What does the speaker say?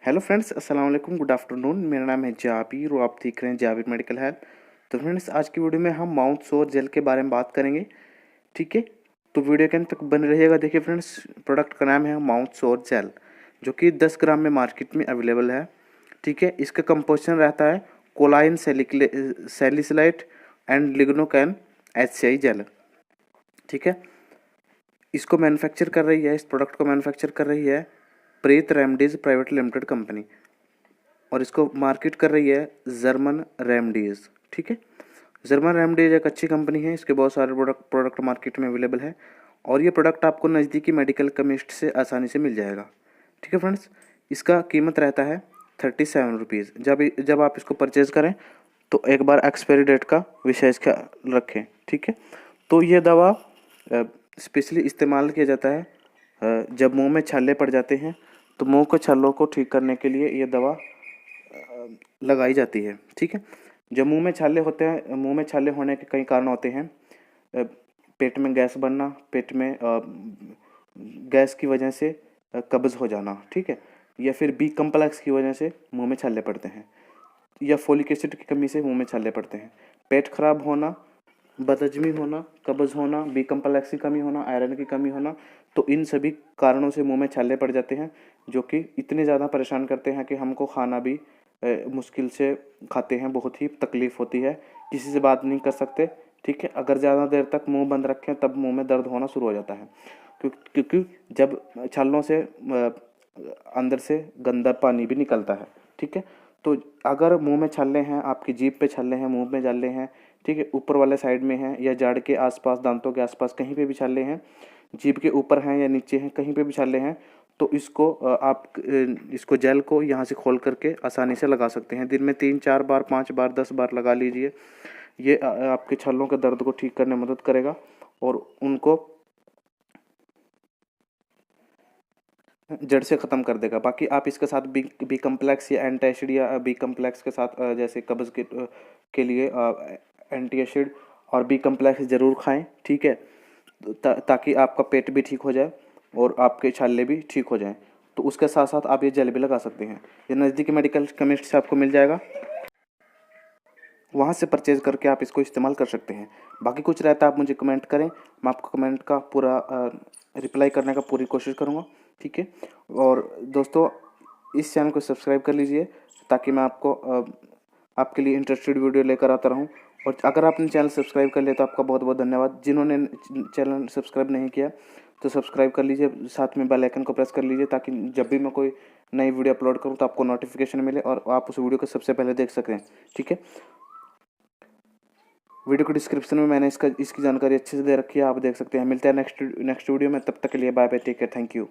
Hello friends, अस्सलाम वालेकुम, good afternoon. मेरा नाम है जाबिर और आप देख रहे हैं जाबिर मेडिकल हेल्थ। तो फ्रेंड्स, आज की वीडियो में हम माउथ सोर जेल के बारे में बात करेंगे। ठीक है, तो वीडियो के अंत तक बने रहिएगा। देखिए फ्रेंड्स, प्रोडक्ट का नाम है माउथ सोर जेल, जो कि 10 ग्राम में मार्केट में अवेलेबल है। ठीक है, इसका कंपोजिशन रहता है choline, salicylate and lignocaine HCI gel. ठीक है, इसको मैन्युफैक्चर कर रही है, इस प्रोडक्ट को मैन्युफैक्चर कर रही है प्रीत रेमडीज प्राइवेट लिमिटेड कंपनी, और इसको मार्केट कर रही है जर्मन रेमडीज। ठीक है, जर्मन रेमडीज एक अच्छी कंपनी है, इसके बहुत सारे प्रोडक्ट मार्केट में अवेलेबल है, और ये प्रोडक्ट आपको नज़दीकी मेडिकल केमिस्ट से आसानी से मिल जाएगा। ठीक है फ्रेंड्स, इसका कीमत रहता है 37 रुपीज़। जब आप इसको परचेज़ करें तो एक बार एक्सपायरी डेट का विशेष ख्याल रखें। ठीक है, तो ये दवा स्पेशली इस्तेमाल किया जाता है जब मुंह में छाले पड़ जाते हैं, तो मुंह के छालों को ठीक करने के लिए ये दवा लगाई जाती है। ठीक है, जब मुंह में छाले होते हैं, मुंह में छाले होने के कई कारण होते हैं। पेट में गैस बनना, पेट में गैस की वजह से कब्ज़ हो जाना। ठीक है, या फिर बी कम्प्लेक्स की वजह से मुंह में छाले पड़ते हैं, या फोलिक एसिड की कमी से मुंह में छाले पड़ते हैं। पेट खराब होना, बदहजमी होना, कब्ज़ होना, बी कम्प्लेक्स की कमी होना, आयरन की कमी होना, तो इन सभी कारणों से मुंह में छाले पड़ जाते हैं, जो कि इतने ज़्यादा परेशान करते हैं कि हमको खाना भी मुश्किल से खाते हैं, बहुत ही तकलीफ़ होती है, किसी से बात नहीं कर सकते। ठीक है, अगर ज़्यादा देर तक मुंह बंद रखें तब मुंह में दर्द होना शुरू हो जाता है, क्योंकि जब छालों से अंदर से गंदा पानी भी निकलता है। ठीक है, तो अगर मुंह में छाले हैं, आपकी जीभ पे छाले हैं, मुंह में छाले हैं, ठीक है, ऊपर वाले साइड में हैं या जाड़ के आसपास, दांतों के आसपास कहीं पे भी छाले हैं, जीभ के ऊपर हैं या नीचे हैं, कहीं पे भी छाले हैं, तो इसको इसको जेल को यहाँ से खोल करके आसानी से लगा सकते हैं। दिन में 3-4 बार, 5 बार, 10 बार लगा लीजिए। ये आपके छालों के दर्द को ठीक करने में मदद करेगा और उनको जड़ से ख़त्म कर देगा। बाकी आप इसके साथ बी कम्प्लेक्स या एंटी एसिड, या बी कम्प्लेक्स के साथ जैसे कब्ज़ के लिए एंटी एसिड और बी कम्प्लेक्स ज़रूर खाएं। ठीक है, ताकि आपका पेट भी ठीक हो जाए और आपके छाले भी ठीक हो जाएं। तो उसके साथ साथ आप ये जेल भी लगा सकते हैं। ये नज़दीकी मेडिकल केमिस्ट से आपको मिल जाएगा, वहाँ से परचेज़ करके आप इसको इस्तेमाल कर सकते हैं। बाकी कुछ रहता है आप मुझे कमेंट करें, मैं आपको कमेंट का पूरा रिप्लाई करने का पूरी कोशिश करूँगा। ठीक है, और दोस्तों, इस चैनल को सब्सक्राइब कर लीजिए, ताकि मैं आपको आपके लिए इंटरेस्टेड वीडियो लेकर आता रहूं। और अगर आपने चैनल सब्सक्राइब कर लिया तो आपका बहुत बहुत धन्यवाद। जिन्होंने चैनल सब्सक्राइब नहीं किया तो सब्सक्राइब कर लीजिए, साथ में बेल आइकन को प्रेस कर लीजिए, ताकि जब भी मैं कोई नई वीडियो अपलोड करूं तो आपको नोटिफिकेशन मिले और आप उस वीडियो को सबसे पहले देख सकें। ठीक है, वीडियो को डिस्क्रिप्शन में मैंने इसकी जानकारी अच्छे से दे रखी है, आप देख सकते हैं। मिलते हैं नेक्स्ट वीडियो में, तब तक के लिए bye bye, take care, thank you.